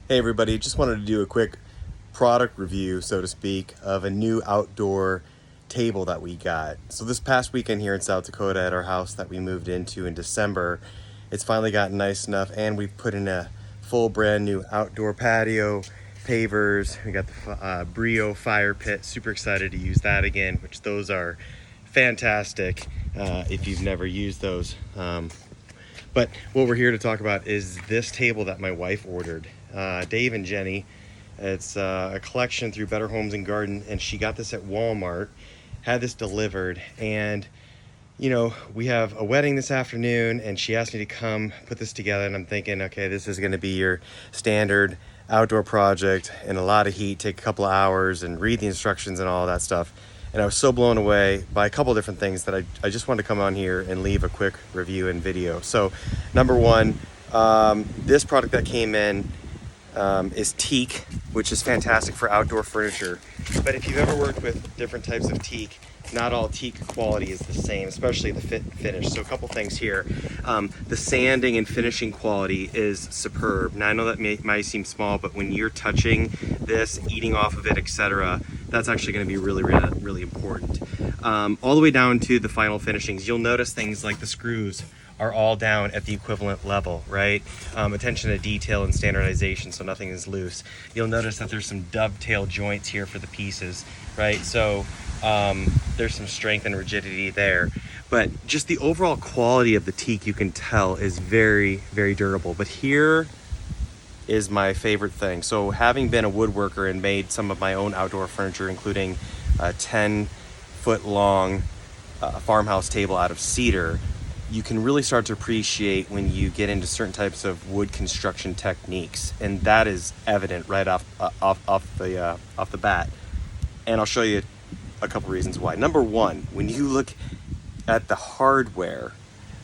Hey everybody, just wanted to do a quick product review, so to speak, of a new outdoor table that we got. So this past weekend here in South Dakota at our house that we moved into in December, it's finally gotten nice enough, and we've put in a full brand new outdoor patio, pavers. We got the Brio fire pit. Super excited to use that again, which those are fantastic if you've never used those. But what we're here to talk about is this table that my wife ordered. Dave and Jenny. It's a collection through Better Homes and Garden, and she got this at Walmart, had this delivered, and you know, we have a wedding this afternoon, and she asked me to come put this together, and I'm thinking, okay, this is going to be your standard outdoor project in a lot of heat, take a couple of hours and read the instructions and all that stuff. And I was so blown away by a couple of different things that I just wanted to come on here and leave a quick review and video. So number one, this product that came in is teak, which is fantastic for outdoor furniture. But if you've ever worked with different types of teak, not all teak quality is the same, especially the finish. So a couple things here. The sanding and finishing quality is superb. Now I know that might seem small, but when you're touching this, eating off of it, etc., that's actually going to be really important. All the way down to the final finishings, you'll notice things like the screws are all down at the equivalent level, right? Attention to detail and standardization, so nothing is loose. You'll notice that there's some dovetail joints here for the pieces, right? So there's some strength and rigidity there. But just the overall quality of the teak, you can tell, is very, very durable. But here is my favorite thing. So having been a woodworker and made some of my own outdoor furniture, including a 10-foot long farmhouse table out of cedar, you can really start to appreciate when you get into certain types of wood construction techniques, and that is evident right off the bat. And I'll show you a couple reasons why. Number one, when you look at the hardware,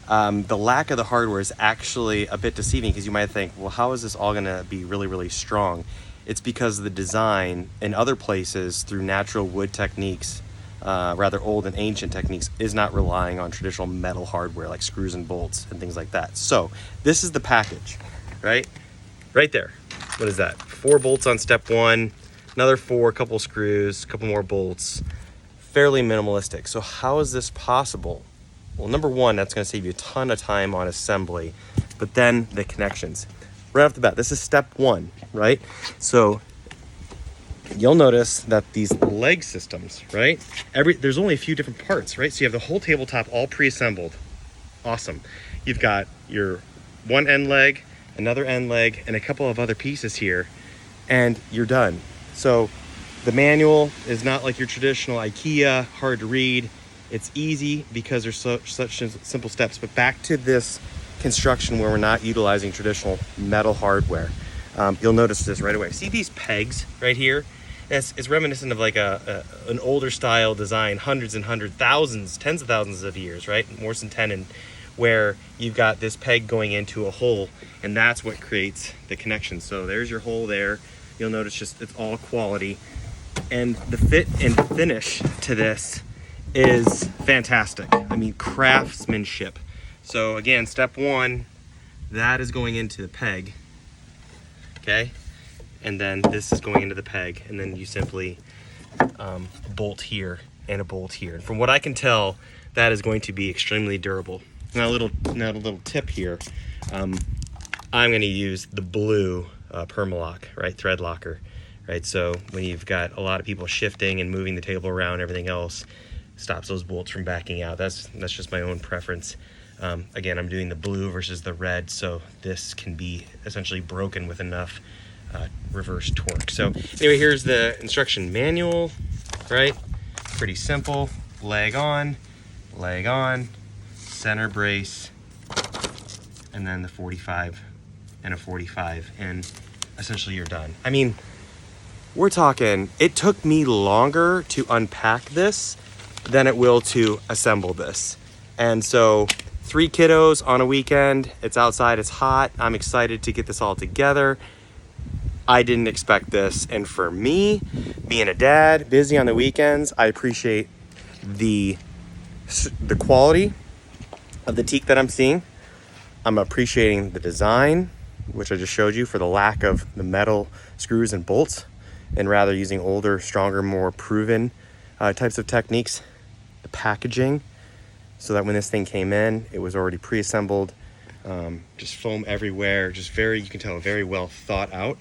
the lack of the hardware is actually a bit deceiving, because you might think, well, how is this all going to be really strong? It's because the design in other places through natural wood techniques, rather old and ancient techniques, is not relying on traditional metal hardware like screws and bolts and things like that. So this is the package, right there. What is that? 4 bolts on step 1, another 4, a couple screws, a couple more bolts. Fairly minimalistic. So how is this possible? Well, number one, that's going to save you a ton of time on assembly, but then the connections right off the bat. This is step 1, right? So you'll notice that these leg systems, right? There's only a few different parts, right? So you have the whole tabletop all pre-assembled. Awesome. You've got your one end leg, another end leg, and a couple of other pieces here, and you're done. So the manual is not like your traditional IKEA, hard to read. It's easy because there's such simple steps. But back to this construction where we're not utilizing traditional metal hardware. You'll notice this right away. See these pegs right here? It's reminiscent of like an older style design, tens of thousands of years, right? More than 10, and where you've got this peg going into a hole, and that's what creates the connection. So there's your hole there. You'll notice just it's all quality. And the fit and finish to this is fantastic. I mean, craftsmanship. So again, step 1, that is going into the peg. Okay, and then this is going into the peg, and then you simply bolt here and a bolt here. And from what I can tell, that is going to be extremely durable. Now a little tip here. I'm going to use the blue Permalock, right, thread locker, right? So when you've got a lot of people shifting and moving the table around, everything else stops those bolts from backing out. That's just my own preference. Again, I'm doing the blue versus the red, so this can be essentially broken with enough reverse torque. So anyway, here's the instruction manual, right? Pretty simple. Leg on, center brace, and then the 45 and a 45, and essentially you're done. I mean, we're talking, it took me longer to unpack this than it will to assemble this. And so 3 kiddos on a weekend, it's outside, it's hot, I'm excited to get this all together. I didn't expect this, and for me, being a dad, busy on the weekends, I appreciate the quality of the teak that I'm seeing. I'm appreciating the design. which I just showed you, for the lack of the metal screws and bolts, and rather using older, stronger, more proven types of techniques. The packaging, so that when this thing came in, it was already pre-assembled, just foam everywhere, just very, you can tell, very well thought out.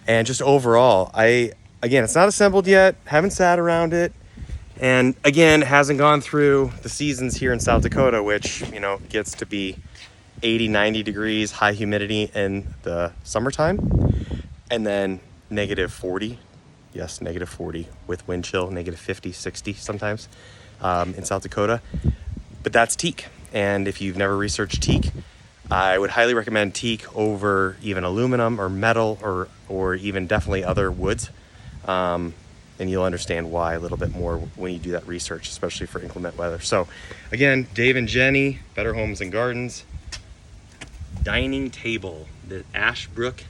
And just overall, again, it's not assembled yet, haven't sat around it, and again, hasn't gone through the seasons here in South Dakota, which, you know, gets to be 80, 90 degrees, high humidity in the summertime, and then negative 40. Yes, negative 40 with wind chill, negative 50, 60 sometimes in South Dakota. But that's teak. And if you've never researched teak, I would highly recommend teak over even aluminum or metal or even definitely other woods. And you'll understand why a little bit more when you do that research, especially for inclement weather. So again, Dave and Jenny, Better Homes and Gardens, dining table, the Ashbrook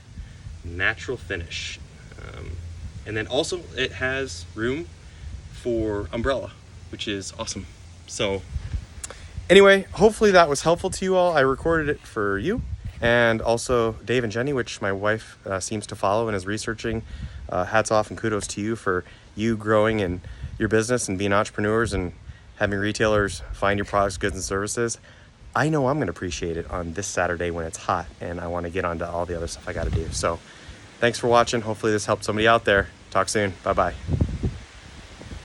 natural finish. And then also it has room for umbrella, which is awesome. So anyway, hopefully that was helpful to you all. I recorded it for you and also Dave and Jenny, which my wife seems to follow and is researching. Hats off and kudos to you for you growing in your business and being entrepreneurs and having retailers find your products, goods, and services. I know I'm going to appreciate it on this Saturday when it's hot and I want to get onto all the other stuff I got to do. So thanks for watching. Hopefully this helped somebody out there. Talk soon. Bye-bye.